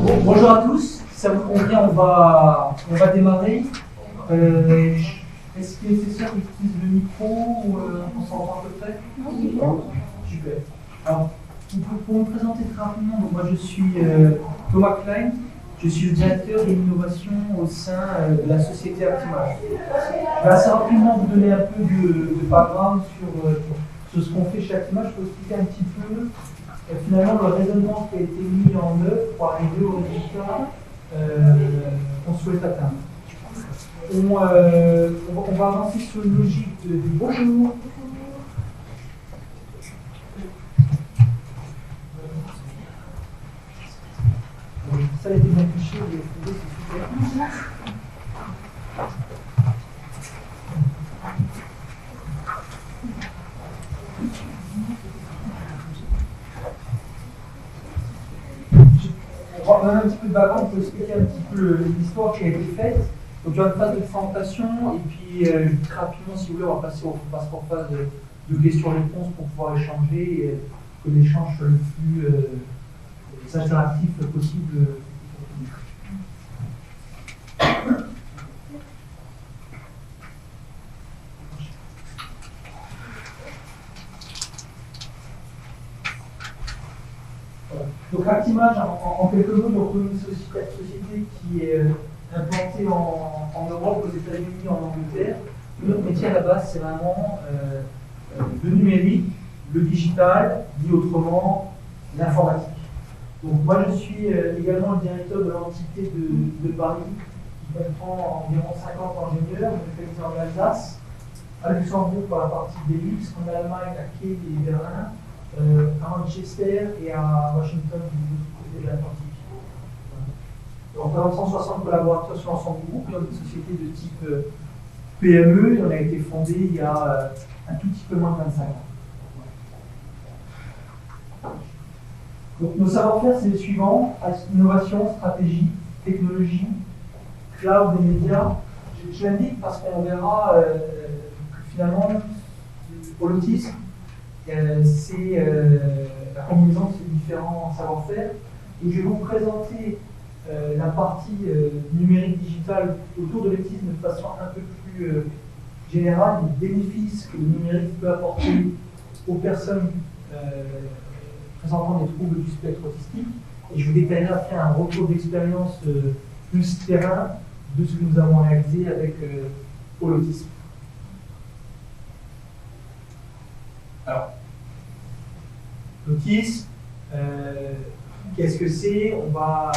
Bonjour à tous, si ça vous convient, on va démarrer. Est-ce qu'il est nécessaire que j'utilise le micro ou on s'en rend à peu près? Oui. Super. Alors, pour me présenter très rapidement, donc moi je suis Thomas Klein, je suis le directeur de l'innovation au sein de la société Actimage. Je vais assez rapidement vous donner un peu de background sur ce qu'on fait chez Actimage pour expliquer un petit peu finalement le raisonnement qui a été mis en œuvre pour arriver au résultat qu'on souhaite atteindre. On va avancer sur une logique de bonjour. Ça a été bien fiché, vous avez trouvé, c'est super. On va donner un petit peu de background pour expliquer un petit peu l'histoire qui a été faite. Donc il y aura une phase de présentation et puis très rapidement, si vous voulez, on va passer en phase de questions-réponses pour pouvoir échanger et que l'échange soit le plus interactif possible. Donc Actimage, en quelques mots, donc une société qui est implantée en Europe, aux États-Unis, en Angleterre. Notre métier à la base, c'est vraiment le numérique, le digital, dit autrement, l'informatique. Donc moi, je suis également le directeur de l'entité de Paris, qui comprend environ 50 ingénieurs, localisés en Alsace, à Luxembourg pour la partie Benelux, en Allemagne, à Kiel et Berlin, à Manchester et à Washington du côté de l'Atlantique. On représente 160 collaborateurs sur l'ensemble du groupe. On est une société de type PME et on a été fondé il y a un tout petit peu moins de 25 ans. Donc, nos savoir-faire, c'est les suivants: innovation, stratégie, technologie, cloud et médias. Je l'indique parce qu'on verra que finalement, pour l'autisme, c'est la combinaison de ces différents savoir-faire. Et je vais vous présenter la partie numérique digitale autour de l'autisme de façon un peu plus générale, les bénéfices que le numérique peut apporter aux personnes présentant des troubles du spectre autistique. Et je vous détaillerai après un retour d'expérience plus terrain de ce que nous avons réalisé avec pour l'autisme. Alors, l'autisme, qu'est-ce que c'est? On va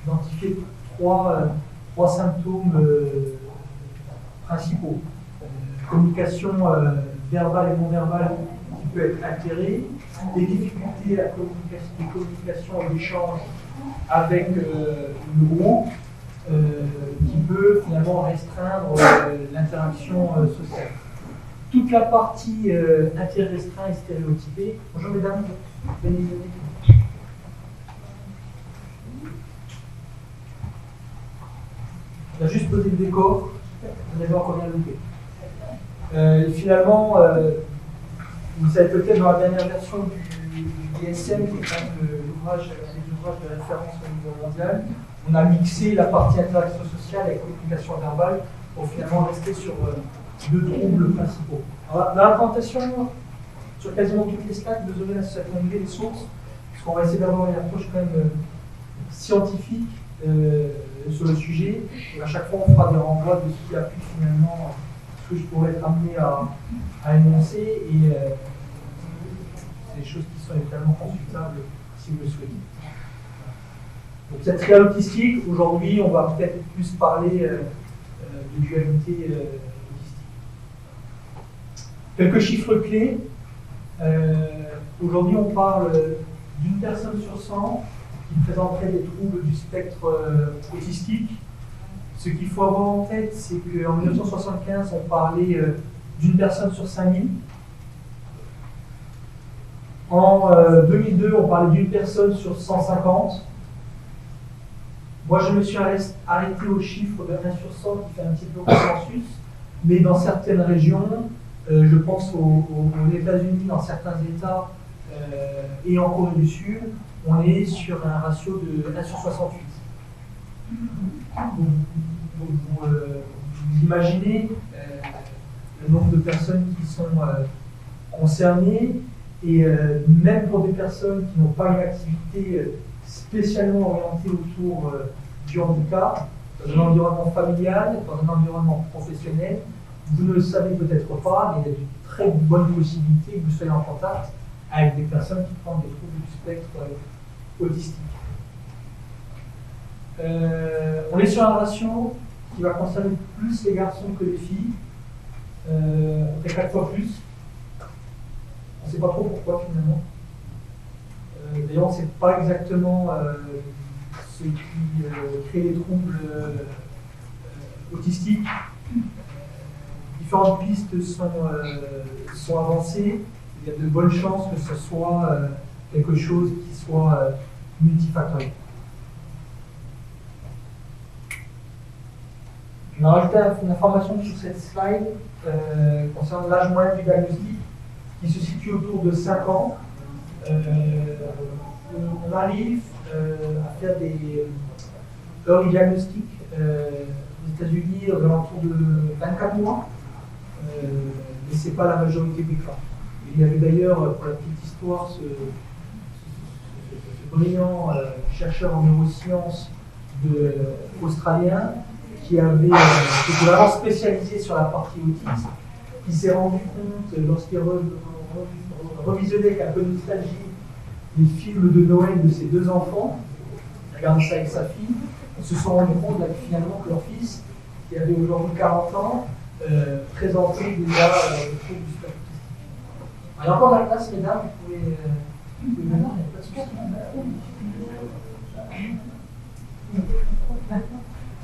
identifier trois symptômes principaux. Communication verbale et non verbale qui peut être altérée, des difficultés à communication et d'échange avec le groupe qui peut finalement restreindre l'interaction sociale. Toute la partie interrestreint et stéréotypée. Bonjour mesdames, venez. On a juste posé le décor, on avait encore bien loupé. Finalement, vous savez peut-être dans la dernière version du DSM, qui est quand même des ouvrages de référence au niveau mondial, on a mixé la partie interaction sociale avec communication verbale pour finalement rester sur deux troubles principaux. Alors, dans la présentation, sur quasiment toutes les slides, vous aurez cet onglet des sources, parce qu'on va essayer d'avoir une approche quand même scientifique sur le sujet. Et à chaque fois, on fera des renvois de ce qui appuie finalement ce que je pourrais être amené à énoncer, et c'est des choses qui sont évidemment consultables si vous le souhaitez. Donc cette triade autistique, aujourd'hui, on va peut-être plus parler de dualité autistique. Quelques chiffres clés. Aujourd'hui, on parle d'une personne sur 100 qui présenterait des troubles du spectre autistique. Ce qu'il faut avoir en tête, c'est qu'en 1975, on parlait d'une personne sur 5000. En 2002, on parlait d'une personne sur 150. Moi, je me suis arrêté au chiffre de 1 sur 100 qui fait un petit peu consensus, mais dans certaines régions, je pense aux États-Unis, dans certains États et en Corée du Sud, on est sur un ratio de 1 sur 68. Vous imaginez le nombre de personnes qui sont concernées, et même pour des personnes qui n'ont pas une activité spécialement orientée autour du handicap, dans un environnement familial, dans un environnement professionnel, vous ne le savez peut-être pas, mais il y a de très bonnes possibilités que vous soyez en contact avec des personnes qui prennent des troubles du spectre autistique. On est sur un ratio qui va concerner plus les garçons que les filles, à peu près 4 fois plus. On ne sait pas trop pourquoi finalement. D'ailleurs, on ne sait pas exactement ce qui crée les troubles autistiques. Différentes pistes sont avancées. Il y a de bonnes chances que ce soit quelque chose qui soit multifactoriel. On a rajouté une information sur cette slide concernant l'âge moyen du diagnostic qui se situe autour de 5 ans. On arrive à faire des early diagnostics aux États-Unis aux alentours de 24 mois, mais ce n'est pas la majorité des cas. Il y avait d'ailleurs, pour la petite histoire, ce brillant chercheur en neurosciences australien qui avait été vraiment spécialisé sur la partie autisme. Il s'est rendu compte, lorsqu'il revisionnait avec un peu de nostalgie les films de Noël de ses 2 enfants, il regardait ça avec sa fille, ils se sont rendus compte là, finalement que leur fils, qui avait aujourd'hui 40 ans, présentait déjà le trouble du spectre. Il y a encore de la place, mesdames, vous pouvez venir, il n'y a pas de souci.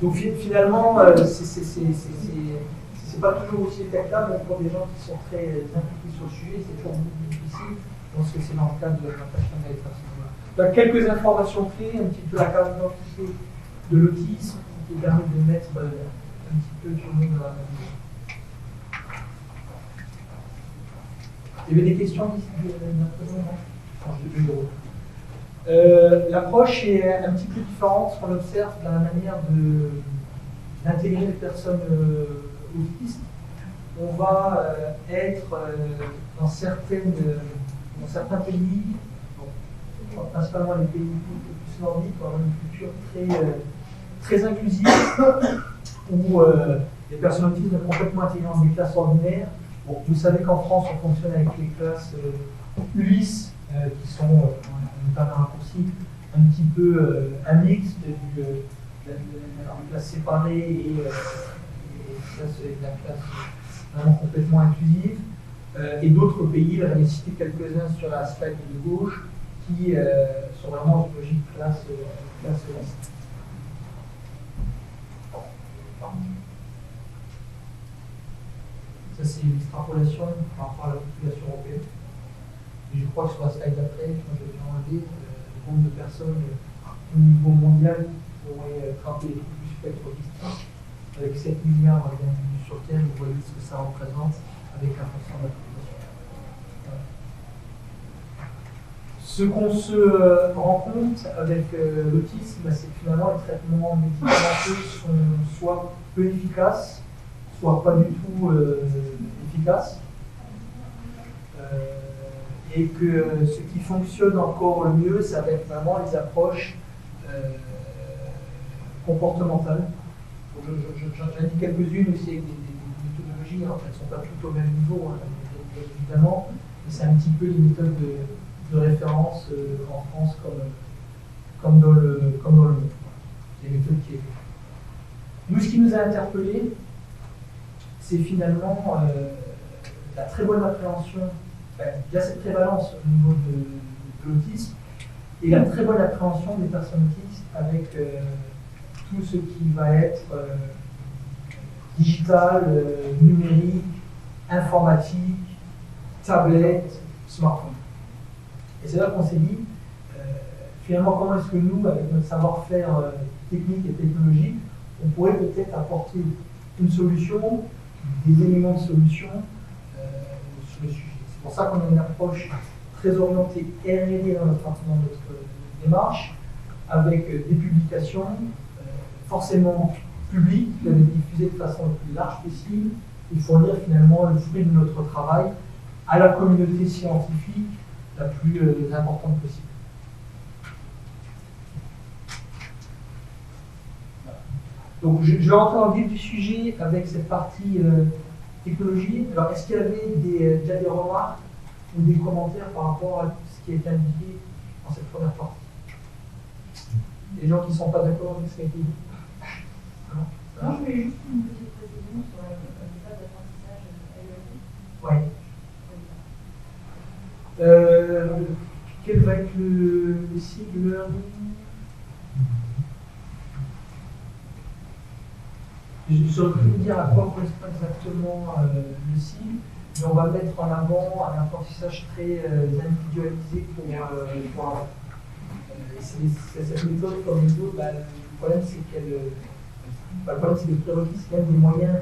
Donc finalement, c'est pas toujours aussi effectuable, même pour des gens qui sont très impliqués sur le sujet, c'est toujours beaucoup difficile. Je pense que c'est dans le cadre de la tâche d'intégration. Donc quelques informations clés, un petit peu la carte d'identité de l'autisme, qui permet de mettre un petit peu tout le monde dans la même chose. Il y avait des questions d'ici l'approche est un petit peu différente, ce qu'on observe dans la manière d'intégrer les personnes autistes. On va être dans certains pays, principalement les pays plus nordiques, on a une culture très inclusive, où les personnes autistes sont complètement intégrées dans des classes ordinaires. Bon, vous savez qu'en France, on fonctionne avec les classes ULIS, qui sont, par un raccourci, un petit peu un mix de la classe séparée et la classe vraiment complètement inclusive. Et d'autres pays, j'en ai cité quelques-uns sur la slide de gauche, qui sont vraiment dans une logique classe liste. Ça, c'est une extrapolation par rapport à la population européenne. Et je crois que sur la slide d'après, quand je vais enlever le nombre de personnes au niveau mondial qui pourraient attraper les troubles du spectre autistique, avec 7 milliards d'individus sur Terre, vous voyez ce que ça représente avec 1% de la population. Voilà. Ce qu'on se rend compte avec l'autisme, c'est que finalement les traitements médicamenteux sont soit peu efficaces, soit pas du tout efficaces. Et que ce qui fonctionne encore le mieux, ça va être vraiment les approches comportementales. J'en ai dit quelques-unes aussi avec des méthodologies, alors elles ne sont pas toutes au même niveau, hein, évidemment, mais c'est un petit peu les méthodes de référence en France comme dans le monde. C'est les méthodes qui existent. Nous, ce qui nous a interpellés, c'est finalement la très bonne appréhension. Il y a cette prévalence au niveau de l'autisme et la très bonne appréhension des personnes autistes avec tout ce qui va être digital, numérique, informatique, tablette, smartphone. Et c'est là qu'on s'est dit, finalement, comment est-ce que nous, avec notre savoir-faire technique et technologique, on pourrait peut-être apporter une solution, des éléments de solution sur le sujet. C'est pour ça qu'on a une approche très orientée R&D dans notre démarche, avec des publications forcément publiques, qui doivent être diffusées de façon la plus large possible, et fournir finalement le fruit de notre travail à la communauté scientifique la plus importante possible. Donc je vais rentrer dans le vif du sujet avec cette partie technologie. Alors est-ce qu'il y avait déjà des remarques ou des commentaires par rapport à ce qui a été indiqué dans cette première partie? Des gens qui ne sont pas d'accord avec ce qui a été dit? Non, je voulais juste une petite précision sur la méthode d'apprentissage LERD. Oui. Quel va être le cible learning? Je ne saurais plus dire à quoi correspond exactement le cible, mais on va mettre en avant un apprentissage très individualisé pour cette méthode comme les autres. Le problème c'est que le prérequis c'est quand même des moyens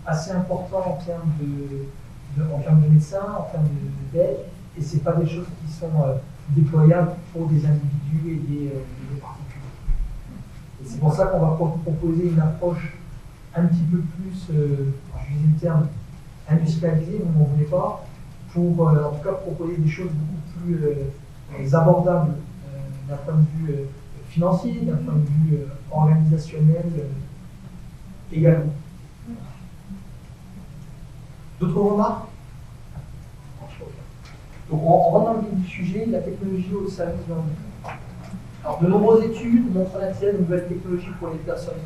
assez importants en termes de médecins, en termes d'aide, et ce n'est pas des choses qui sont déployables pour des individus et des particuliers. Et c'est pour ça qu'on va proposer une approche un petit peu plus, je disais le terme, industrialisé, mais on ne voulait pas, pour en tout cas proposer des choses beaucoup plus abordables d'un point de vue financier, d'un point de vue organisationnel également. D'autres remarques? Donc on rentre dans le vif du sujet, la technologie au service de l'environnement. Alors de nombreuses études montrent l'intérêt de nouvelles technologies pour les personnes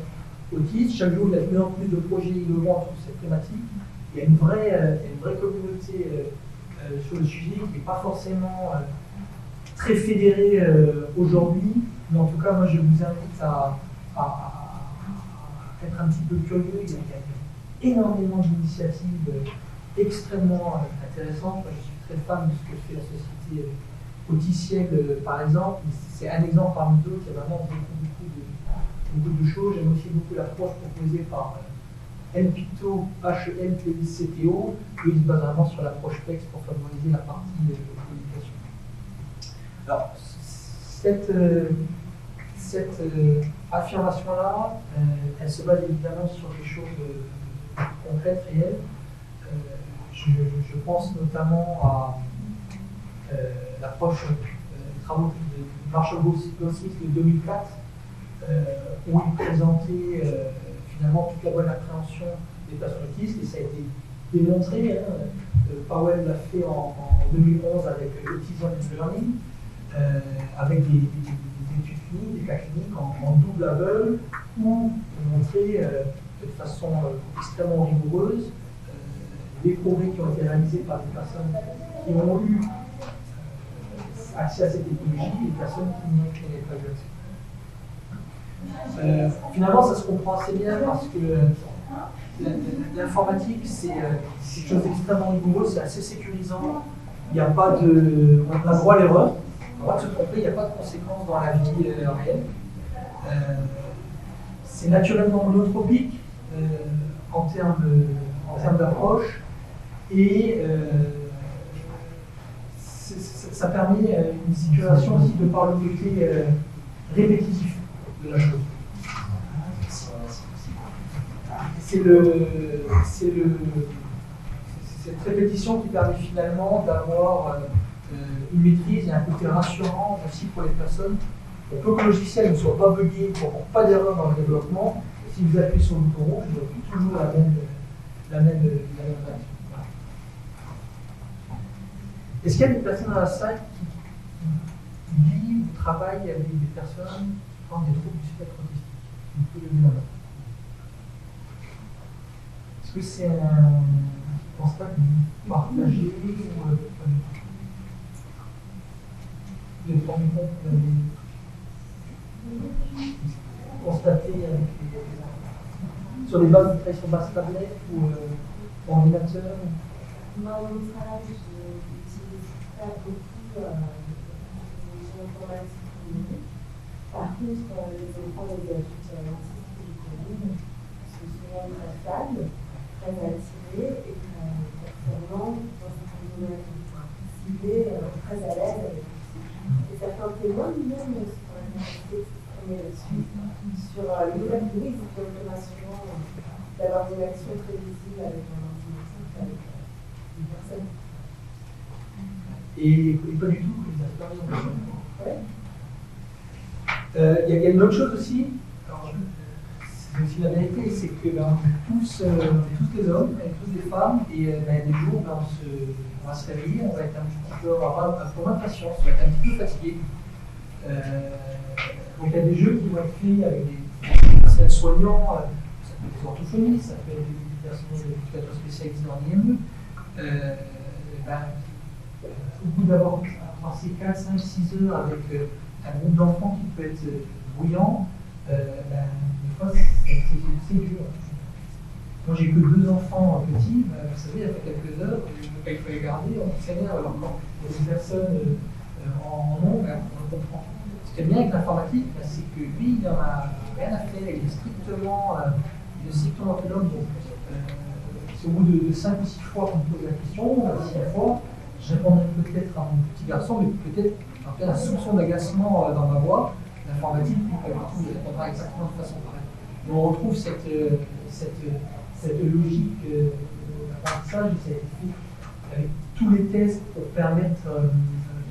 autistes. Chaque jour, il y a de plus en plus de projets innovants sur cette thématique. Il y a une vraie communauté sur le sujet qui n'est pas forcément très fédérée aujourd'hui, mais en tout cas, moi je vous invite à être un petit peu curieux. Il y a énormément d'initiatives extrêmement intéressantes. Moi, je suis très fan de ce que fait la société auticienne, par exemple. C'est un exemple parmi d'autres. Il y a vraiment beaucoup de choses. J'aime aussi beaucoup l'approche proposée par HELPICTO, HELPICTO, qui se base vraiment sur l'approche PEX pour favoriser la partie communication. Alors, cette affirmation-là, elle se base évidemment sur des choses concrètes, réelles. Je pense notamment à l'approche des travaux de Marshall Goldsmith de 2004, où il présentait finalement toute la bonne appréhension des personnes autistes, et ça a été démontré. Powell l'a fait en 2011 avec Autism Learning, avec des études cliniques, des cas cliniques en double aveugle, où on montrait de façon extrêmement rigoureuse les progrès qui ont été réalisés par des personnes qui ont eu accès à cette technologie et des personnes qui n'avaient pas eu accès. Finalement, ça se comprend assez bien parce que l'informatique, c'est quelque chose d'extrêmement rigoureux, c'est assez sécurisant. Il n'y a pas de. On a droit à l'erreur, on a droit de se tromper, il n'y a pas de conséquences dans la vie réelle. C'est naturellement monotropique en termes d'approche, et ça permet une situation aussi de par le côté répétitif de la chose. C'est cette répétition qui permet finalement d'avoir une maîtrise et un côté rassurant aussi pour les personnes. Pour peu que le logiciel ne soit pas buggé, pour pas d'erreur dans le développement, si vous appuyez sur le bouton rouge, vous avez toujours la même réaction. Est-ce qu'il y a des personnes dans la salle qui vivent ou travaillent avec des personnes qui ont des troubles du spectre autistique? Vous pouvez lever la main. Est-ce que c'est un constat que vous partagez ou pas du tout? Vous avez rendu compte que vous avez constaté avec les sur les bases de travail sur base tablette ou ordinateur? Dans mon travail, j'utilise pas beaucoup l'informatique numérique. Par contre, les enfants et les adultes autistes que je connais sont souvent très fans, très attirés et vraiment dans certains domaines ciblés, très à l'aise avec tout. Et certains témoignent même s'exprimer là-dessus, sur le nouvel risque de l'automation, d'avoir une action prévisible avec un ordinateur, avec une personne. Et pas du tout, les aspects. Ouais. Il y a une autre chose aussi, c'est aussi la vérité, c'est que on est tous des hommes, on est tous des femmes, et il y a des jours, on va se réveiller, on va être un petit peu, on va avoir un peu moins de patience, on va être un petit peu fatigué. Donc il y a des jeux qui vont être faits avec des personnels soignants, ça peut être des orthophonistes, ça peut être des personnels éducateurs spécialisés en IME. Au bout d'avoir passé 4, 5, 6 heures avec un groupe d'enfants qui peut être bruyant, des fois c'est dur. Moi j'ai que 2 enfants petits, vous savez, après quelques heures, quand il faut les garder, on s'énerve. Alors quand il y a des personnes en nombre, on comprend. Ce qui est bien avec l'informatique, c'est que lui, il n'en a rien à faire, il est strictement autonome. Donc, c'est au bout de 5 ou 6 fois qu'on me pose la question, 6 fois, je répondrai peut-être à mon petit garçon, mais peut-être un soupçon d'agacement dans ma voix. L'informatique, il répondra exactement de façon pareille. Mais on retrouve cette logique d'apprentissage, avec tous les tests pour permettre de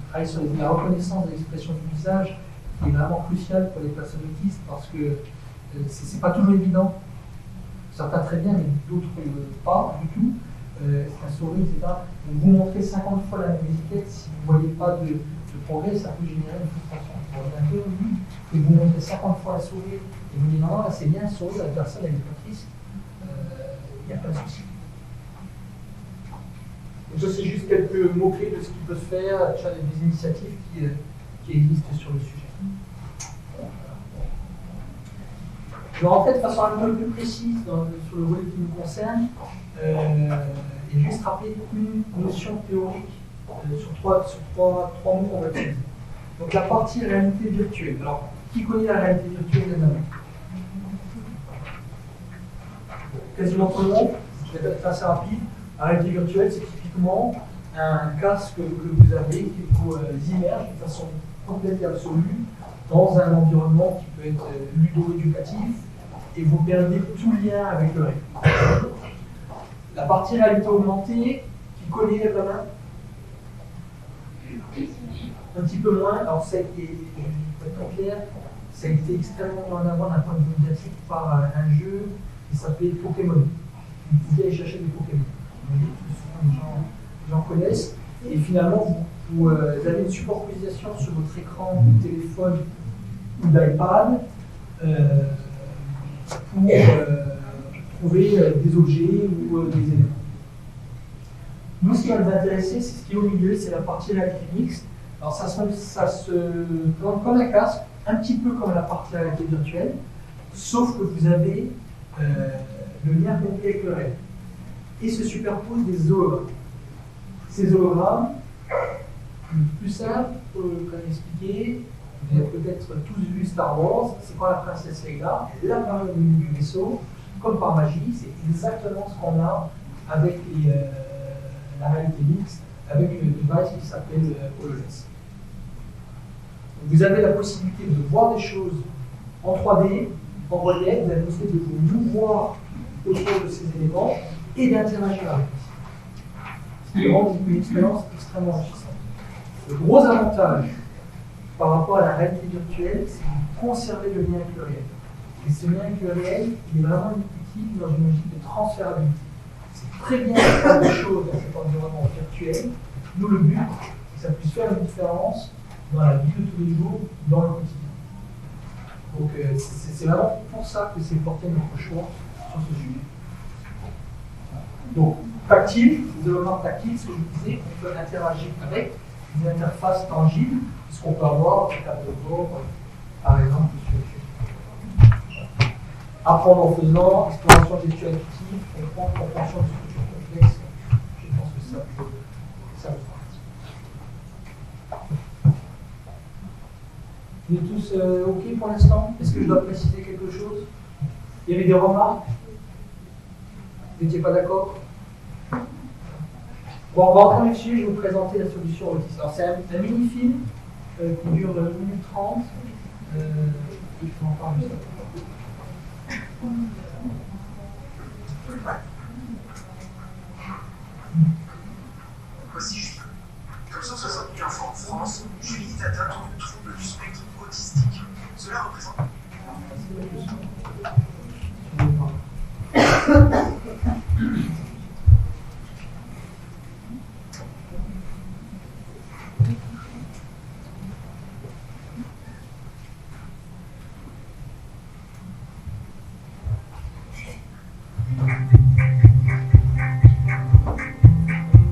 travailler sur la reconnaissance de l'expression du visage, qui est vraiment crucial pour les personnes autistes, parce que c'est pas toujours évident. Certains très bien, mais d'autres pas du tout. C'est un sourire, etc. Donc vous montrez 50 fois la même étiquette, si vous ne voyez pas de progrès, ça peut générer une frustration. Pour l'ordinateur, lui, et vous montrez 50 fois la souris, et vous dites non, là c'est bien, souris, la personne elle n'est pas triste, il n'y a pas de souci. Donc ça c'est juste quelques mots-clés de ce qui peut se faire, des initiatives qui existent sur le sujet. Je vais rentrer de façon un peu plus précise sur le volet qui nous concerne, et juste rappeler une notion théorique sur trois mots qu'on va utiliser. Donc la partie réalité virtuelle. Alors, qui connaît la réalité virtuelle des amis? Quasiment tout le monde. Je vais être assez rapide. La réalité virtuelle, c'est typiquement un casque que vous avez qui vous immerge de façon complète et absolue dans un environnement qui peut être ludo-éducatif, et vous perdez tout lien avec le réel. La partie réalité augmentée, qui connaît la main? Un petit peu moins. Alors ça a été, pour être très clair, ça a été extrêmement mis en avant d'un point de vue médiatique par un jeu qui s'appelait Pokémon. Vous pouvez aller chercher des Pokémon. Les gens connaissent. Et finalement, vous avez une superposition sur votre écran de téléphone ou d'iPad pour trouver des objets ou des éléments. Nous, ce qui va nous intéresser, c'est ce qui est au milieu, c'est la partie réalité mixte. Alors ça se présente comme un casque, un petit peu comme la partie réalité virtuelle, sauf que vous avez le lien complet avec le réel. Et se superposent des hologrammes. Ces hologrammes, le plus simple, pour expliquer, vous avez peut-être tous vu Star Wars, c'est quand la princesse Leia, elle apparaît au milieu du vaisseau, comme par magie, c'est exactement ce qu'on a avec la réalité mixte, avec le device qui s'appelle HoloLens. Vous avez la possibilité de voir des choses en 3D, en relief, vous avez la possibilité de vous voir autour de ces éléments et d'interagir avec eux. Ce qui rend une expérience extrêmement enrichissante. Le gros avantage par rapport à la réalité virtuelle, c'est de conserver le lien avec le réel. Et ce lien avec le réel, il est vraiment utile dans une logique de transférabilité. C'est très bien de faire des choses dans cet environnement virtuel. Nous, le but, c'est que ça puisse faire une différence dans la vie de tous les jours, dans le quotidien. Donc, c'est vraiment pour ça que c'est porté notre choix sur ce sujet. Donc, tactile, les éléments tactiles, ce que je disais, on peut interagir avec une interface tangible, ce qu'on peut avoir avec un tableau de bord, par exemple, sur le sujet. Apprendre en faisant, exploration gestuelle active, comprendre, compréhension de structures complexes. Je pense que ça le fera. Vous êtes tous OK pour l'instant? Est-ce que je dois préciser quelque chose? Il y avait des remarques? Vous n'étiez pas d'accord? Bon, on va entrer dessus, je vais vous présenter la solution Otis. Alors, c'est un mini-film qui dure 1 minute 30. juste Voici Julie. Comme 160 000 enfants en France, Julie est atteinte de troubles du spectre autistique. Cela représente...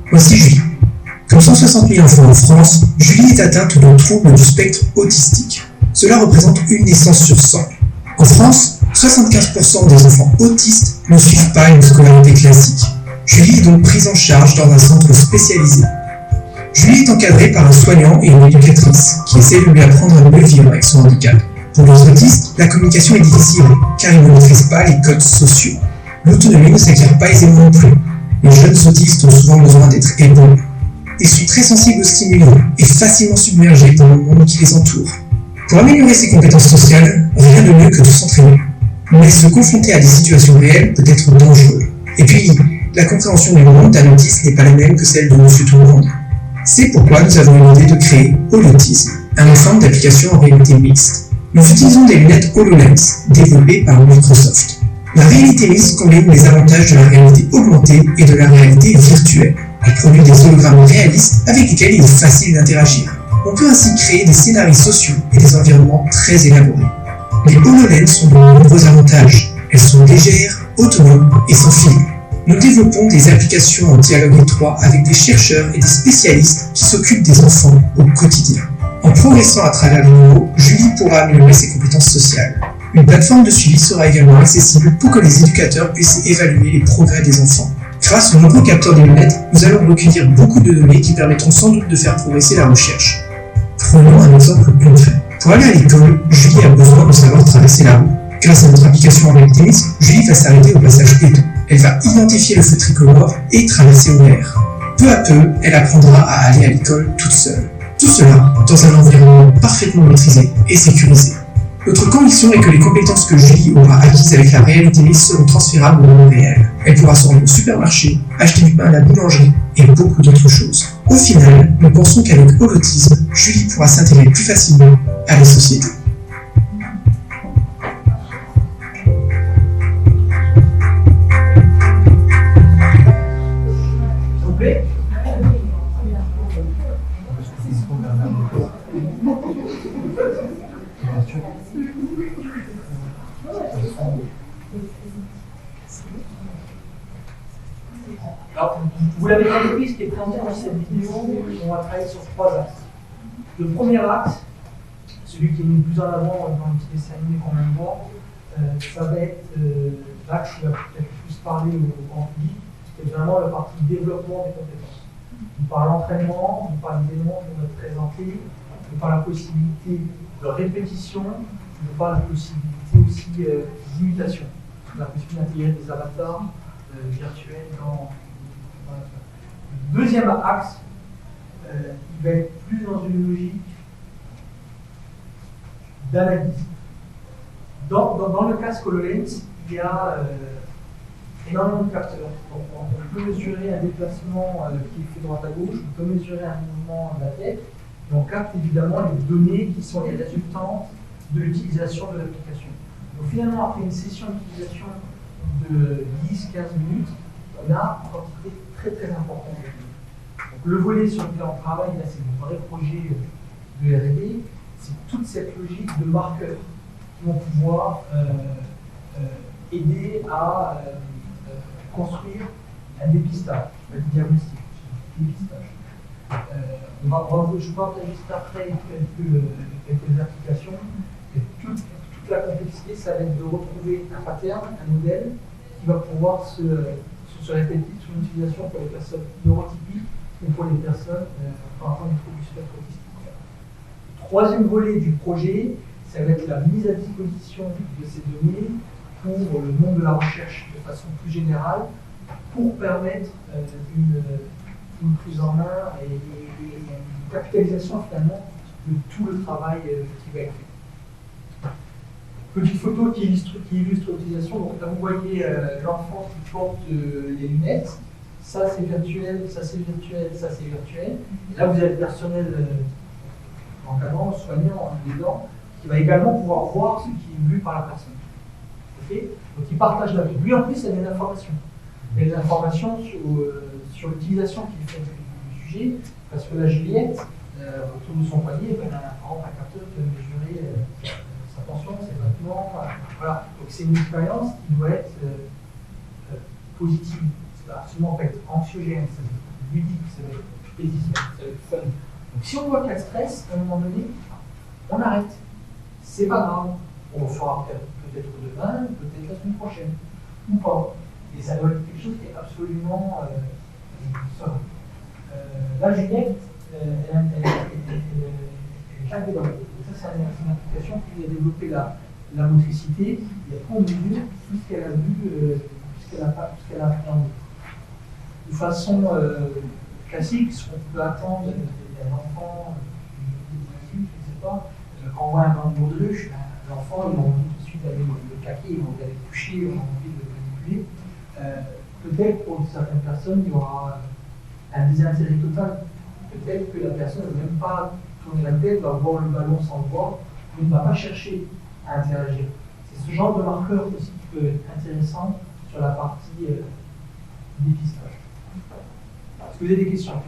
Voici Julie. Comme 160 000 enfants en France, Julie est atteinte de troubles du spectre autistique. Cela représente une naissance sur 100. En France, 75% des enfants autistes ne suivent pas une scolarité classique. Julie est donc prise en charge dans un centre spécialisé. Julie est encadrée par un soignant et une éducatrice qui essaie de lui apprendre à mieux vivre avec son handicap. Pour les autistes, la communication est difficile car ils ne maîtrisent pas les codes sociaux. L'autonomie ne s'acquiert pas aisément non plus. Les jeunes autistes ont souvent besoin d'être épaulés. Ils sont très sensibles aux stimulants et facilement submergés dans le monde qui les entoure. Pour améliorer ses compétences sociales, rien de mieux que de s'entraîner. Mais se confronter à des situations réelles peut être dangereux. Et puis, la compréhension du monde d'un autiste n'est pas la même que celle de Monsieur Tout-le-Monde. C'est pourquoi nous avons eu l'idée de créer Holotisme, un ensemble d'applications en réalité mixte. Nous utilisons des lunettes HoloLens, développées par Microsoft. La réalité mixte combine les avantages de la réalité augmentée et de la réalité virtuelle. Elle produit des hologrammes réalistes avec lesquels il est facile d'interagir. On peut ainsi créer des scénarios sociaux et des environnements très élaborés. Les HoloLens ont de nombreux avantages. Elles sont légères, autonomes et sans fil. Nous développons des applications en dialogue étroit avec des chercheurs et des spécialistes qui s'occupent des enfants au quotidien. En progressant à travers les niveaux, Julie pourra améliorer ses compétences sociales. Une plateforme de suivi sera également accessible pour que les éducateurs puissent évaluer les progrès des enfants. Grâce aux nombreux capteurs des lunettes, nous allons recueillir beaucoup de données qui permettront sans doute de faire progresser la recherche. Prenons un exemple concret. Pour aller à l'école, Julie a besoin de savoir traverser la rue. Grâce à notre application en réalité mixte, Julie va s'arrêter au passage piéton. Elle va identifier le feu tricolore et traverser au vert. Peu à peu, elle apprendra à aller à l'école toute seule. Tout cela dans un environnement parfaitement maîtrisé et sécurisé. Notre conviction est que les compétences que Julie aura acquises avec la réalité mixte seront transférables au monde réel. Elle pourra se rendre au supermarché, acheter du pain à la boulangerie et beaucoup d'autres choses. Au final, nous pensons qu'avec Holotisme, Julie pourra s'intégrer plus facilement à la société. S'il vous plaît. Alors, vous l'avez compris, ce qui est présenté dans cette vidéo, on va travailler sur 3 axes. Le premier axe, celui qui est mis le plus en avant dans le petit dessin animé qu'on vient de voir, ça va être l'axe qui va peut-être plus parler au grand public, c'est vraiment la partie développement des compétences. Par l'entraînement, par les éléments qu'on va présenter, par la possibilité de répétition, par la possibilité aussi d'imitation, la possibilité d'intégrer des avatars virtuels dans le deuxième axe, il va être plus dans une logique d'analyse. Dans le casque HoloLens, il y a énormément de capteurs. Donc, on peut mesurer un déplacement qui est fait droite à gauche, on peut mesurer un mouvement de la tête, et on capte évidemment les données qui sont les résultantes de l'utilisation de l'application. Donc finalement, après une session d'utilisation de 10-15 minutes, on a une quantité très très importante de données. Donc le volet sur lequel on travaille, là, c'est le vrai projet de R&D, c'est toute cette logique de marqueurs qui vont pouvoir aider à construire un dépistage, un diagnostic, dépistage. Je vais enregistrer après quelques applications. Et toute la complexité, ça va être de retrouver un pattern, un modèle qui va pouvoir se répéter sur une utilisation pour les personnes neurotypiques ou pour les personnes par rapport à des troubles du spectre autistique. Le troisième volet du projet, ça va être la mise à disposition de ces données pour le monde de la recherche de façon plus générale, pour permettre une prise en main et une capitalisation finalement de tout le travail qui va être fait. Petite photo qui illustre l'utilisation. Donc là, vous voyez l'enfant qui porte les lunettes. Ça, c'est virtuel, ça, c'est virtuel, ça, c'est virtuel. Et là, vous avez le personnel encadrant, soignant, dedans, qui va également pouvoir voir ce qui est vu par la personne. Okay, donc, il partage la vie. Lui, en plus, il y a des informations. Il y a des informations sur l'utilisation qu'il fait du sujet, parce que la Juliette, autour de son poignet, elle a un capteur qui va mesurer sa tension, ses battements. Voilà. Donc c'est une expérience qui doit être positive. Ça va absolument pas être anxiogène, ça va être ludique, ça va être plaisir, ça va être fun. Donc si on voit qu'il y a le stress, à un moment donné, on arrête. C'est pas grave. On le fera peut-être demain, peut-être la semaine prochaine, ou pas. Et ça doit être quelque chose qui est absolument serein. Là, Juliette, elle est chaque pédale. Ça, c'est une application qui a développé la motricité. Et après, on mesure tout ce qu'elle a vu, tout ce qu'elle a appris. De façon classique, ce qu'on peut attendre d'un enfant, je ne sais pas, quand on voit un banc de baudruche, l'enfant, il a envie tout de suite d'aller le caquer, il a envie d'aller toucher, il a envie de manipuler. Peut-être pour certaines personnes, il y aura un désintérêt total. Peut-être que la personne ne va même pas tourner la tête, va voir le ballon sans le voir, mais ne va pas chercher à interagir. C'est ce genre de marqueur aussi qui peut être intéressant sur la partie dépistage. Est-ce que vous avez des questions?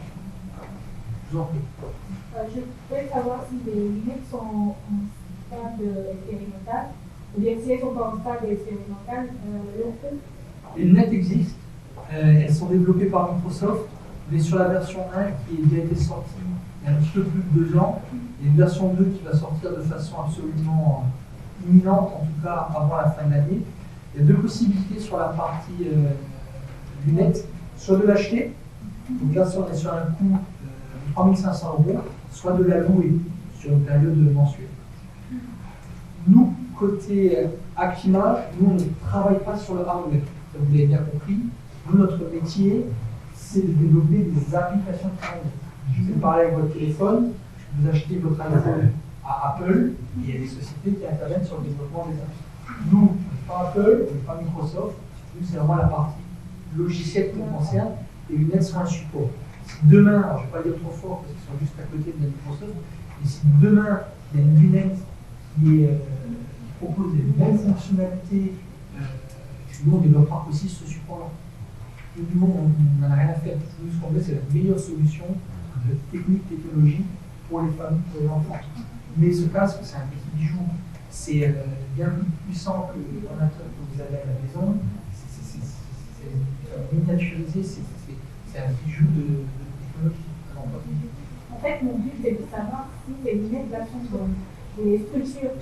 Je vous en prie. Je voudrais savoir si les lunettes sont en stade expérimental, ou bien si elles sont en stade expérimental, les lunettes existent, elles sont développées par Microsoft. On est sur la version 1 qui a déjà été sortie il y a un petit peu plus de 2 ans. Il y a une version 2 qui va sortir de façon absolument imminente, en tout cas avant la fin de l'année. Il y a 2 possibilités sur la partie lunettes, soit de l'acheter, donc là on est sur un coût de 3 500 €, soit de la louer sur une période mensuelle. Nous, côté Actimage, nous on ne travaille pas sur le hardware, ça vous l'avez bien compris. Nous, notre métier, c'est de développer des applications de travail. Je vous ai parlé avec votre téléphone, vous achetez votre iPhone à Apple, et il y a des sociétés qui interviennent sur le développement des apps. Nous, on n'est pas Apple, on n'est pas Microsoft, nous c'est vraiment la partie logicielle qui nous concerne, et les lunettes sont un support. Si demain, alors je ne vais pas dire trop fort parce qu'ils sont juste à côté de Microsoft, mais si demain il y a une lunette qui propose les mêmes fonctionnalités, nous on développera aussi ce support-là. Nous, on n'en a rien à faire. Nous, ce qu'on veut, c'est la meilleure solution de technique, technologie pour les familles, pour les enfants. Mais ce casque, c'est un petit bijou. C'est bien plus puissant que l'ordinateur que vous avez à la maison. C'est miniaturisé, c'est un bijou de technologie. En fait, mon but, c'est de savoir si les lunettes là sont dans les structures.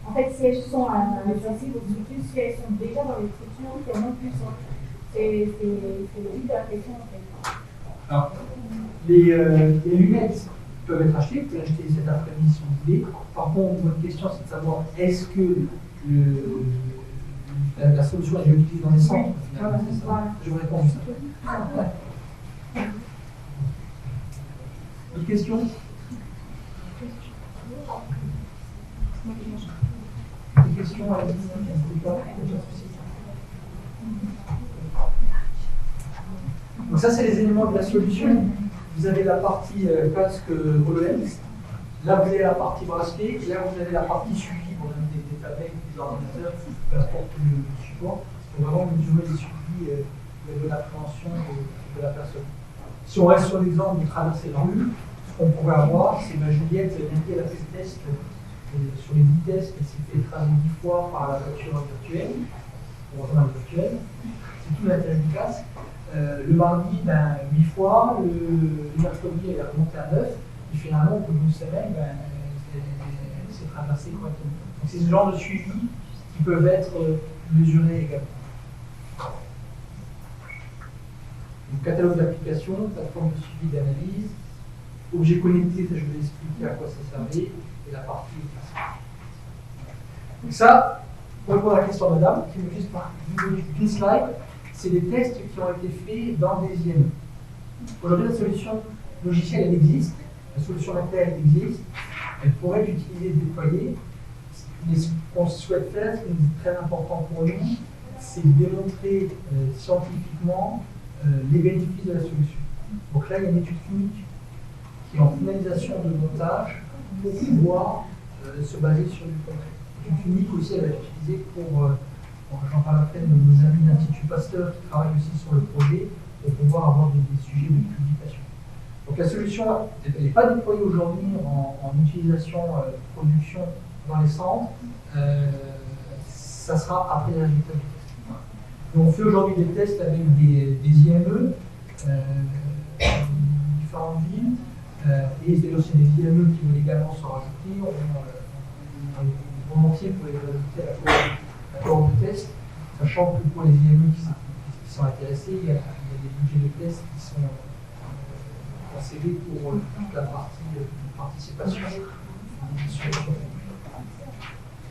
En fait, si elles sont à l'exercice aux structures, si elles sont déjà dans les structures, comment puissant. C'est le but de la question en fait. Alors, les lunettes peuvent être achetées, vous pouvez acheter cet après-midi si vous voulez. Par contre, votre question c'est de savoir est-ce que la solution est utilisée dans les centres? Voilà, Je vous réponds ça. D'autres questions? Des questions à donc ça, c'est les éléments de la solution. Vous avez la partie casque HoloLens. Là, vous avez la partie bracelet. Et là, vous avez la partie suivi pour donner des tablettes, des ordinateurs, peu importe le support. Pour vraiment mesurer les suivis de l'appréhension de la personne. Si on reste sur l'exemple de traverser la rue, ce qu'on pourrait avoir, c'est ma Juliette, elle a fait le test sur les vitesses qu'elle s'est fait écraser 10 fois par la voiture virtuelle. Heureusement, virtuelle. C'est tout l'intérêt du casque. Le mardi, 8 fois, le mercredi, elle est remontée à 9, et finalement, au bout d'une semaine, elle s'est traversée correctement. Donc, c'est ce genre de suivi qui peuvent être mesurés également. Donc, catalogue d'applications, plateforme de suivi d'analyse, objet connecté, ça je vais expliquer à quoi ça servait, et la partie classique. Donc, ça, pour répondre à la question de madame, qui me juste une slide. C'est des tests qui ont été faits dans des IME. Aujourd'hui, la solution logicielle, elle existe. La solution matérielle existe. Elle pourrait être utilisée et déployée. Mais ce qu'on souhaite faire, ce qui est très important pour nous, c'est de démontrer scientifiquement les bénéfices de la solution. Donc là, il y a une étude clinique qui est en finalisation de montage pour pouvoir se baser sur du concret. L'étude clinique aussi, elle va être utilisée pour, j'en parle après, nos amis de l'Institut Pasteur qui travaillent aussi sur le projet pour pouvoir avoir des sujets de publication. Donc la solution, elle n'est pas déployée aujourd'hui en utilisation, production dans les centres. Ça sera après les résultats du test. Donc, on fait aujourd'hui des tests avec des IME, différentes villes, et c'est aussi des IME qui veulent également se rajouter. On est volontiers pour les rajouter à la cohorte de test, sachant que pour les IME qui sont intéressés, il y a des budgets de test qui sont concédés pour toute la partie participation.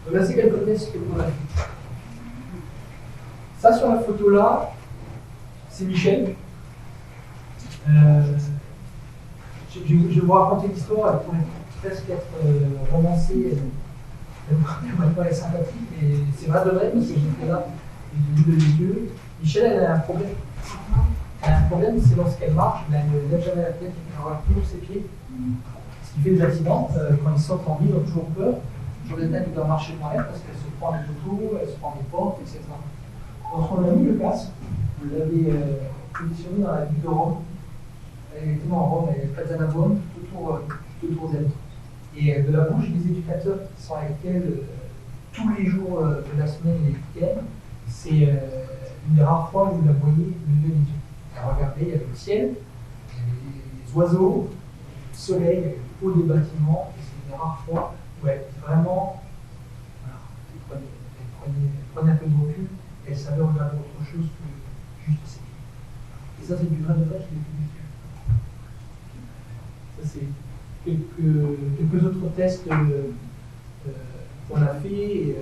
Donc là, c'est quelques tests que l'on a fait. Ça, sur la photo là, c'est Michel. Je vais vous raconter l'histoire, elle pourrait presque être romancée, elle pourrait pas être sympathique, mais c'est vrai de vrai, parce que j'étais là, et j'ai vu de les yeux. Michel, elle a un problème. Elle a un problème, c'est lorsqu'elle marche, elle ne lève jamais la tête, elle regarde toujours ses pieds. Ce qui fait des accidents, quand ils sortent en ville, ils ont toujours peur. Toujours des têtes qui doivent marcher dans l'air parce qu'elle se prend des autos, elle se prend des portes, etc. Donc on a mis le casque, on l'avait positionné dans la ville de Rome. Elle est exactement en Rome, elle est près de Navone, tout autour d'elle. Et de la bouche des éducateurs qui sont avec elle tous les jours de la semaine et les week-ends, c'est une des rares fois où vous la voyez lever les yeux. Regardez, il y avait le ciel, il y avait les oiseaux, le soleil, il y avait le haut des bâtiments, et c'est une des rares fois où elle vraiment, voilà, elle prenait un peu de recul, et elle savait regarder autre chose que juste ses pieds. Et ça, c'est du vrai de vrai, je l'ai vu. Ça, c'est quelques autres tests qu'on a fait. Et,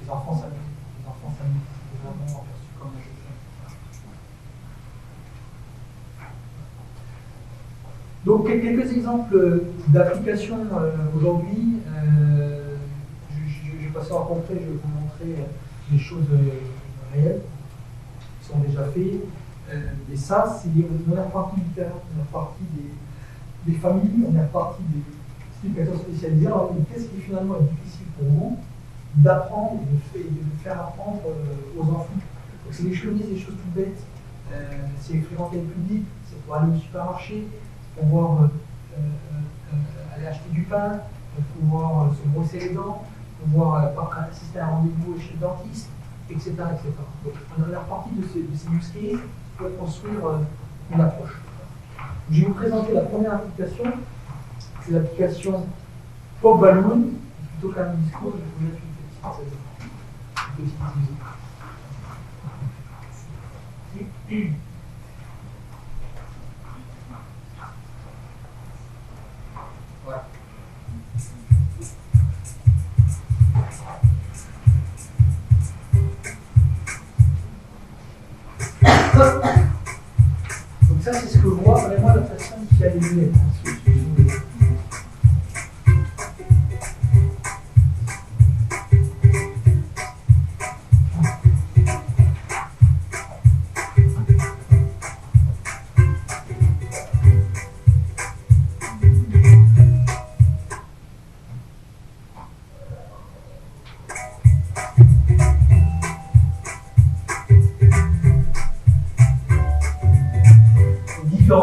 les enfants s'amusent. C'est vraiment perçu comme un jeu. Donc, quelques exemples d'applications aujourd'hui. Je vais passer en concret, je vais vous montrer des choses réelles qui sont déjà faites. Et ça, c'est on est reparti du terrain, on est reparti des familles, on est reparti des éducateurs spécialisés. Alors, qu'est-ce qui finalement est difficile pour vous d'apprendre et de faire apprendre aux enfants? Donc, c'est des choses toutes bêtes. C'est fréquenter le public, c'est pour aller au supermarché, pour pouvoir aller acheter du pain, pour pouvoir se brosser les dents, pour pouvoir assister à un rendez-vous chez le dentiste, etc. etc. Donc, on est reparti de ces use cases pour construire une approche. Je vais vous présenter la première application. C'est l'application Pop Balloon. Plutôt qu'un discours, je vais vous mettre une petite musique. Voilà. Donc ça, c'est ce que voit vraiment la personne qui a des lunettes.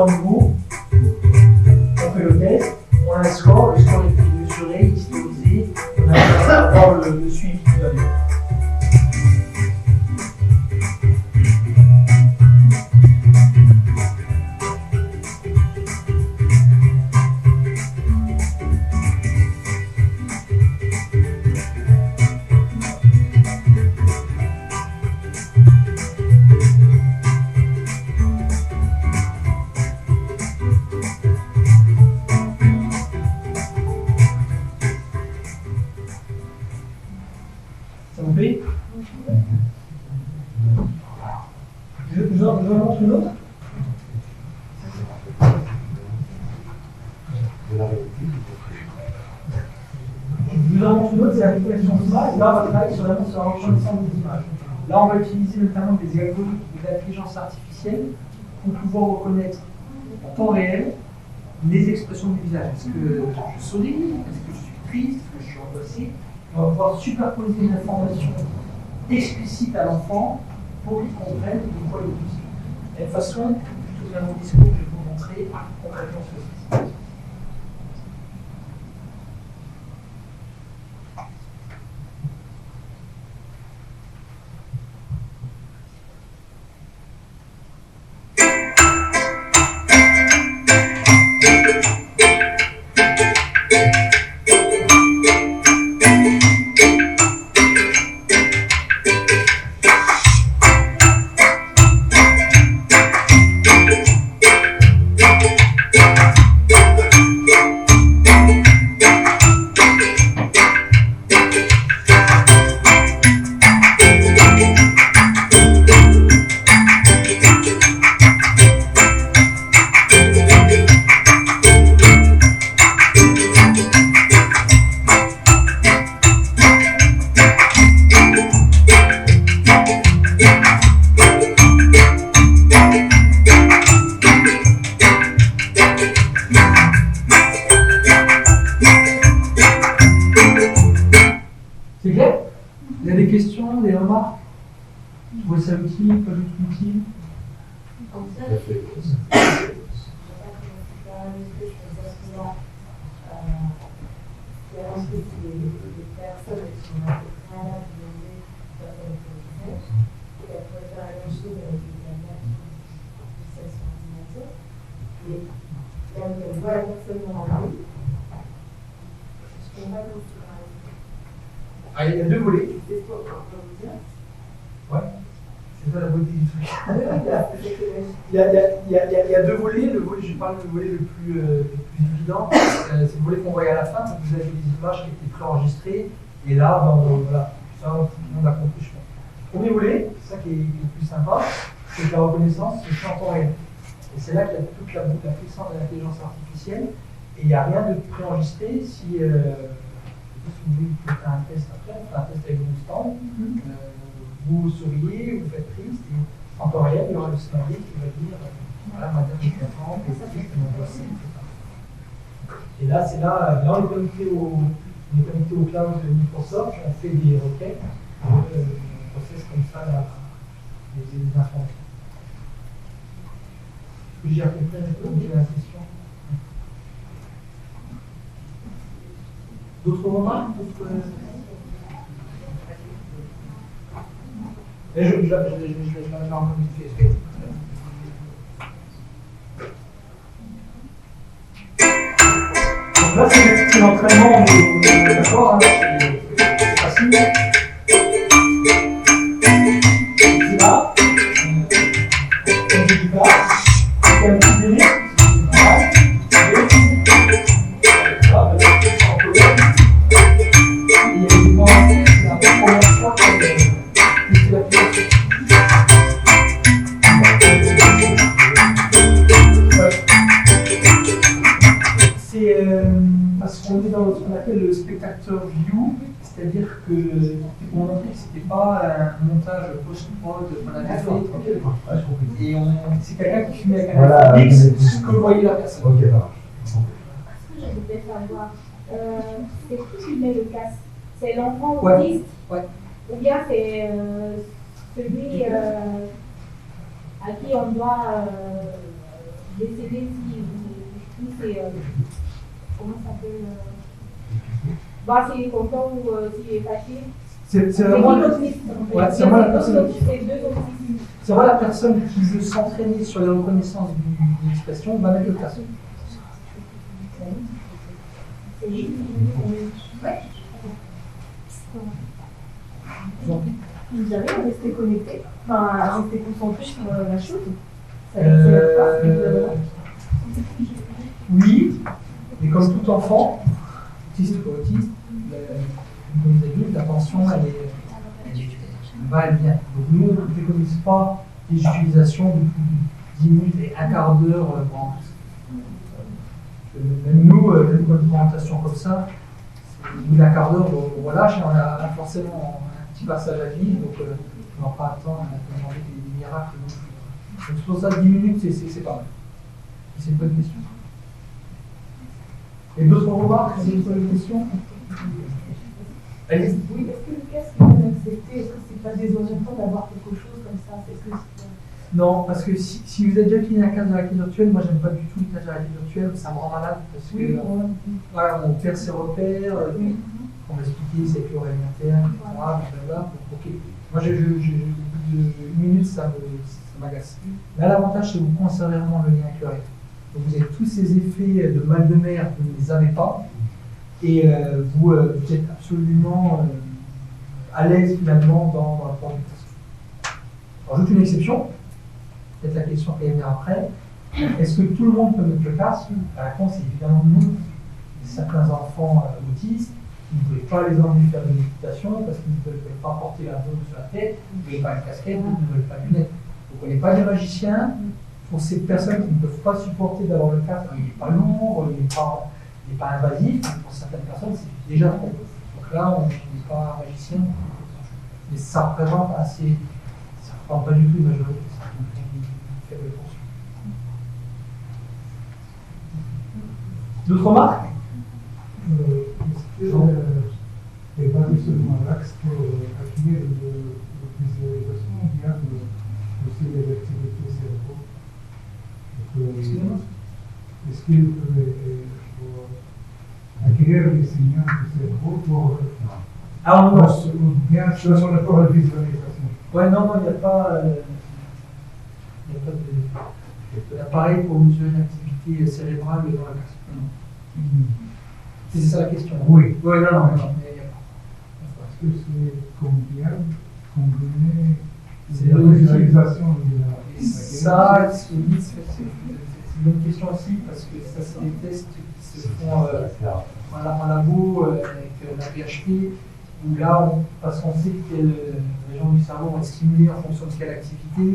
Niveaux, on fait le test, on a un score, le score est mesuré, historisé, on a avoir le suivi qui va bien. Ça vous plaît? Je vous en montre une autre. de la réalité. Je vous en montre une autre, c'est l'application d'image. Là, on va travailler sur la reconnaissance des images. Là, on va utiliser notamment des algorithmes d'intelligence artificielle pour pouvoir reconnaître en temps réel les expressions du visage. Est-ce que je souris? Est-ce que je suis triste? Est-ce que je suis angoissé? On va pouvoir superposer une information explicite à l'enfant pour qu'il comprenne de quoi il est. De la même façon, tout à mon discours, je vais vous montrer concrètement ceci. C'est clair? Il y a des questions, des remarques? Vous trouvez ça utile, pas du tout utile? En fait, je ne sais pas comment c'est il y a ensuite des personnes qui sont un peu préalables demandées faire comme visage, et elles pourraient faire la même chose avec des caméras qui sont sur ordinateur. Et là où on voit la personne en ligne, je ne comprends pas comment c'est pareil. Ah, il y a deux volets. C'est quoi pour vous dire? Ouais. C'est ça la beauté du truc. Ah oui, là, c'est que Il y a deux volets. Le volet, je parle du volet le plus évident. C'est le volet qu'on voyait à la fin. Donc vous avez des images qui étaient préenregistrées. Et là, voilà, ça, tout le monde a compris, je pense. Premier volet, c'est ça qui est le plus sympa, c'est que la reconnaissance se fait en temps réel. Et c'est là qu'il y a toute la puissance de l'intelligence artificielle. Et il n'y a rien de préenregistré. Si vous voulez faire un test après, on fait un test avec vos stands. Vous souriez, vous faites triste, et en temps réel, il y aura le scénario qui va dire voilà, madame est contente, est triste, est angoissée, etc. Et là, c'est là on est connecté au cloud de Microsoft, on fait des requêtes, on processe comme ça les informations. Est-ce que j'ai compris la question? D'autres remarques? Et je vais en modifier. Donc là, c'est l'entraînement, d'accord, hein, c'est facile. C'est là, comme je dis pas, il y a un petit délai, parce qu'on est dans ce qu'on appelle le spectateur view, c'est-à-dire que on montrait que c'était pas un montage post-prod qu'on avait fait, et c'est quelqu'un qui filmait avec un FX, ce que voyait la personne. Ok, voilà. Ce que je voudrais savoir, c'est qui met le casque? C'est l'enfant autiste? Ouais. Ou bien c'est celui à qui on doit décider si c'est. Comment ça s'appelle? Voir s'il est content ou s'il est fâché? C'est vraiment la personne. C'est deux la personne qui veut s'entraîner sur les reconnaissances d'une expression, va mettre le casque. C'est juste. Ouais. Vous arrivez à rester connecté, enfin à rester concentré sur la chose. Oui, mais comme tout enfant, autiste ou pas autiste, comme les adultes, l'attention, elle va et vient. Donc nous, on ne préconise pas des utilisations de plus de 10 minutes et un quart d'heure. Même nous, nous, même pour une présentation comme ça, au bout d'un quart d'heure, on relâche, on a forcément un petit passage à vivre, donc on n'a pas attendre à demander des miracles. Donc c'est pour ça 10 minutes, c'est pas mal. C'est une bonne question. Et d'autres remarques, d'autres questions? Allez. Oui, est-ce que le casque est bien accepté? Est-ce que c'est pas désorientant d'avoir quelque chose comme ça? Non, parce que si vous avez déjà utilisé un casque de réalité virtuelle, moi j'aime pas du tout le casque de réalité virtuelle, ça me rend malade parce que voilà, on perd ses repères, on va expliquer c'est avec l'oreille interne, etc. Blablabla. Ok. Moi, une minute, ça m'agace. Là, l'avantage, c'est que vous conservez vraiment le lien avec le rêve. Donc, vous avez tous ces effets de mal de mer, vous ne les avez pas. Et vous êtes absolument à l'aise, finalement, dans la production. Alors, juste une exception, peut-être la question qui va venir après. Est-ce que tout le monde peut mettre le casque? La réponse est évidemment non. Certains enfants autistes, vous ne pouvez pas les emmener faire de méditation parce qu'ils ne veulent pas porter la bombe sur la tête, vous ne voulez pas une casquette, vous ne veulent pas de lunettes. Donc on n'est pas des magiciens. Pour ces personnes qui ne peuvent pas supporter d'avoir le casque, il n'est pas lourd, il n'est pas invasif. Pour certaines personnes, c'est déjà trop. Donc là, on n'est pas magicien. Mais ça représente assez. Ça ne représente pas du tout une majorité. Ça représente une faible portion. D'autres remarques? Et pas seulement l'axe pour acquérir de visualisation, il y a aussi des activités cérébraux. Est-ce qu'il peut acquérir des signaux du cerveau pour bien sur le corps de visualisation? Ouais, non, il n'y a pas d'appareil pour mesurer l'activité cérébrale dans la casque. C'est ça la question. Oui. Oui, non. Est-ce que c'est combien combiner c'est la visualisation et ça, c'est une bonne question aussi, parce que ça, c'est des tests qui se font en labo avec la PHP, où là, parce qu'on sait que les régions du cerveau vont être stimulées en fonction de quelle activité.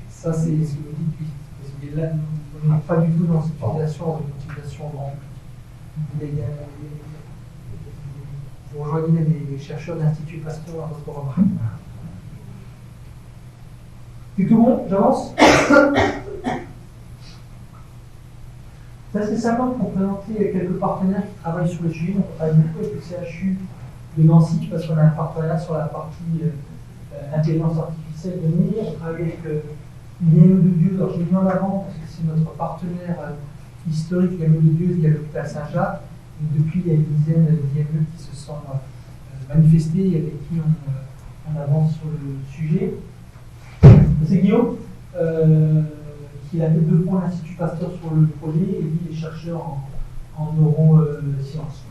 Ça, c'est ce que vous dites, parce que là, on n'est pas du tout dans cette utilisation, grand public. Vous rejoignez les chercheurs de l'Institut Pasteur à votre remarque. C'est tout bon? J'avance? Ça, c'est simplement pour présenter quelques partenaires qui travaillent sur le sujet. Donc, on travaille beaucoup avec le CHU de Nancy, parce qu'on a un partenariat sur la partie intelligence artificielle de NIR. On travaille avec l'IME de Dieu. Alors, je l'ai mis en avant parce que c'est notre partenaire historique, l'IME de Dieu, il y a l'hôpital Saint-Jacques. Et depuis, il y a une dizaine d'IME qui se sont manifestés et avec qui on avance sur le sujet. C'est Guillaume, qui est la tête de pont de l'Institut Pasteur sur le projet, et lui, il est chercheur en neurosciences.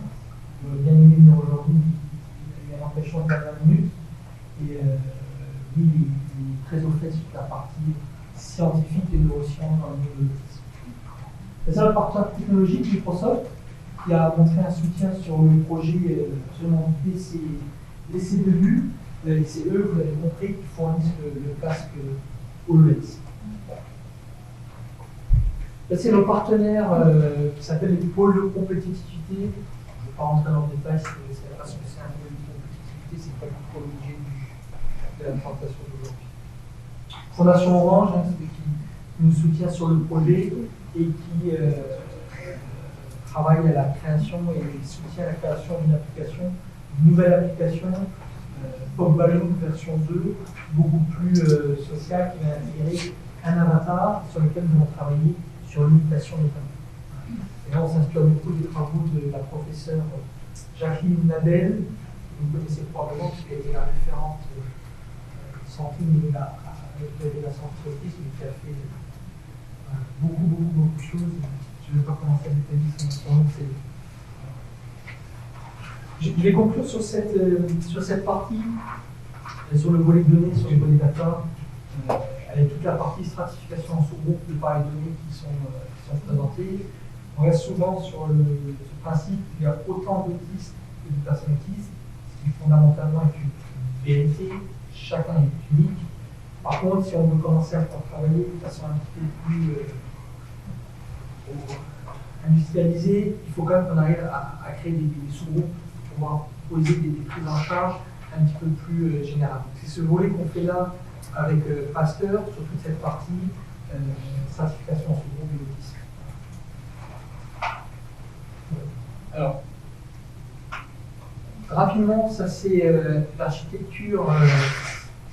Il aurait bien aimé venir aujourd'hui, il y a un empêchement de 20 minutes. Et lui, il est très au fait sur la partie scientifique et neurosciences dans le milieu de l'autisme. C'est le partenaire technologique Microsoft, qui a montré un soutien sur le projet absolument dès ses débuts. Et c'est eux, vous avez compris, qui fournissent le casque HoloLens. Là, c'est nos partenaires qui s'appellent les pôles de compétitivité. Je ne vais pas rentrer dans le détail, c'est parce que c'est un pôle de compétitivité, c'est pas trop l'objet de la présentation d'aujourd'hui. Fondation Orange, qui nous soutient sur le projet et qui travaille à la création et soutient la création d'une application, une nouvelle application. Pop Balloon version 2, beaucoup plus sociale, qui va intégrer un avatar sur lequel nous allons travailler sur l'imitation notamment. Et là, on s'inspire beaucoup des travaux de la professeure Jacqueline Nabel, que vous connaissez probablement, parce qu'elle est la référente santé de la santé autisme, qui a fait beaucoup de choses. Je ne vais pas commencer à détailler son nom. Je vais conclure sur cette partie, sur le volet données, sur le volet data, avec toute la partie stratification en sous-groupe de par les données qui sont présentées. On reste souvent sur ce principe qu'il y a autant d'autistes que de personnes autistes, ce qui fondamentalement est une vérité, chacun est unique. Par contre, si on veut commencer à faire travailler de façon un petit peu plus industrialisé, il faut quand même qu'on arrive à créer des sous-groupes pour pouvoir poser des prises en charge un petit peu plus générales. C'est ce volet qu'on fait là avec Pasteur sur toute cette partie stratification sous-groupe et l'autisme. Alors, rapidement, ça c'est l'architecture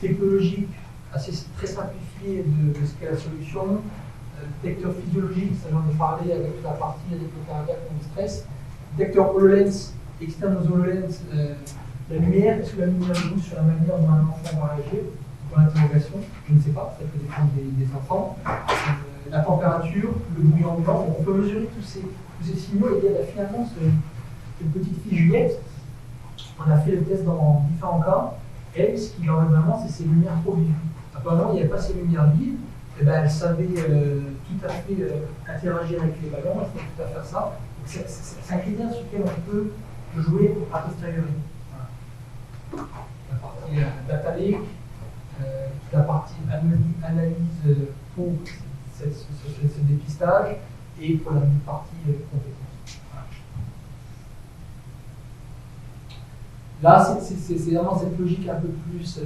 technologique très simplifiée de ce qu'est la solution. Détecteur physiologique, ça j'en ai parlé avec la partie électro cardiaque ou stress. Détecteur HoloLens, externe aux HoloLens, la lumière, est-ce que la lumière joue sur la manière dont un enfant va réagir? Pour l'interrogation, je ne sais pas, ça peut dépendre des enfants. La température, le bruit ambiant, on peut mesurer tous ces signaux et dire finalement cette petite fille Juliette, on a fait le test dans différents cas, elle, ce qui l'enlève vraiment, c'est ses lumières trop vives. Apparemment, il n'y avait pas ces lumières vives, et ben, elle savait tout à fait interagir avec les ballons, elle savait tout à faire ça. C'est un critère sur lequel on peut jouer a posteriori. Voilà. La partie data lake, la partie analyse pour ce dépistage et pour la partie compétence. Voilà. Là, c'est vraiment cette logique un peu plus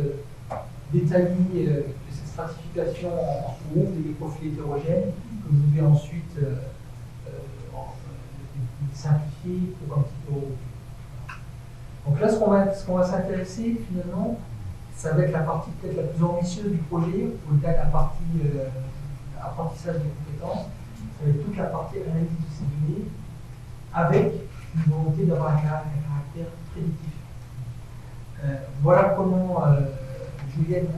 détaillée de cette stratification en sous-groupe et des profils hétérogènes que vous devez ensuite simplifier pour un petit peu regrouper. Donc là, ce qu'on va s'intéresser finalement, ça va être la partie peut-être la plus ambitieuse du projet, au-delà de la partie apprentissage des compétences, ça va être toute la partie analyse de ces données, avec une volonté d'avoir un caractère prédictif. Voilà comment Juliette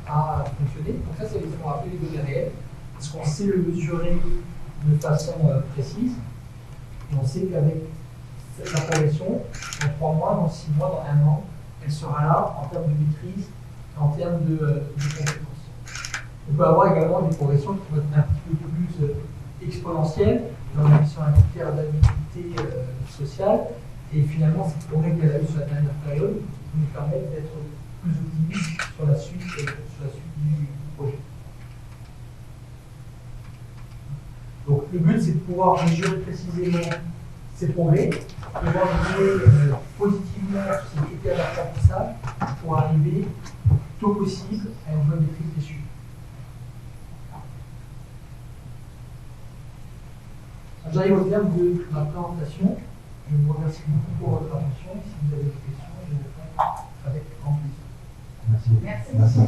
a fonctionné. Donc ça, c'est ce qu'on appelle les données réelles, parce qu'on sait le mesurer de façon précise, et on sait qu'avec la progression, dans 3 mois, dans 6 mois, dans 1 an, elle sera là en termes de maîtrise et en termes de compétences. On peut avoir également des progressions qui vont être un petit peu plus exponentielles, dans la mission un critère d'habilité sociale, et finalement, ces progrès qu'elle a eu sur la dernière période nous permettent d'être plus optimistes sur la suite du projet. Donc le but, c'est de pouvoir mesurer précisément ces progrès, de pouvoir mesurer positivement ces critères d'apprentissage pour arriver tôt possible à une bonne maîtrise des sujets. J'arrive au terme de ma présentation. Je vous remercie beaucoup pour votre attention. Si vous avez des questions, je vais répondre avec grand plaisir. Merci. Merci.